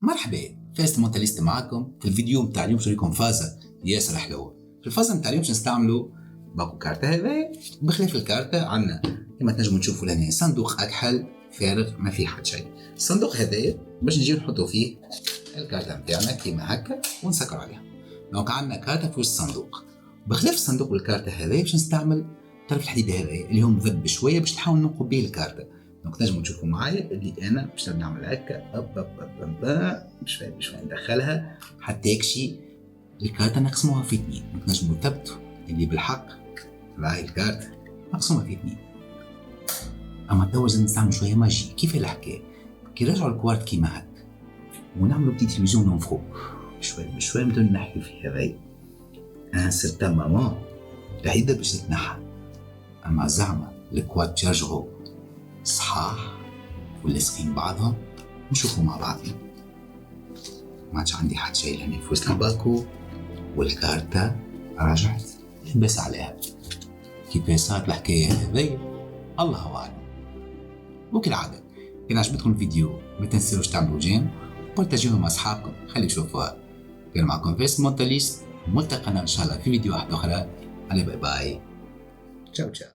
مرحبا، فاز مونتاليست معاكم. في الفيديو متاع اليوم شريكم فازة ياسر حلوة. في الفازة متاع اليوم باش نستعملوا باكو كارتة هذا. بخلاف الكارتة عندنا كما تنجموا تشوفوا لهنا صندوق أكحل فارغ ما فيه حد شيء. الصندوق هذا باش نجيو نحطوا فيه الكارتة متاعنا كيما هكا ونسكروا عليها. دونك عندنا كارتة في الصندوق. بخلاف الصندوق والكارتة هذا باش نستعمل طرف الحديد هذا اللي هو مذب شوية باش نحاول ننقب به الكارتة. دونك تنجموا تشوفوا معايا اللي انا باش نعمل هكا باش ندخلها حتى يكشي الكارتة نقسموها في 2. تنجموا تثبتوا اللي بالحق راهي الكارت نقسموها في 2. اما توا لازم نستعمل شويه ماجي. كيف الحكايه؟ كي نرجعوا الكوارت كيما هكا ونعملوا بتي تلفزيون من فوق شويه بشويه نبداو نحكي في هذايا ان سيرتان مامون الحديده باش تتنحى. اما زعما الكوارت يرجعوا صحاح ولاصقين بعضهم نشوفوا مع بعضنا. ما عادش عندي حد شيء لهنا في وسط الباكو والكارتة رجعت لبس عليها. كيف صارت الحكاية هذي الله أعلم. وكالعادة إن عجبتكم الفيديو ما تنسوش تعملوا جيم وبارتاجيوه مع أصحابكم خلي يشوفوها. كان معكم فاس مونتاليست، ملتقانا إن شاء الله في فيديو واحد أخرى. على باي باي، تشاو تشاو.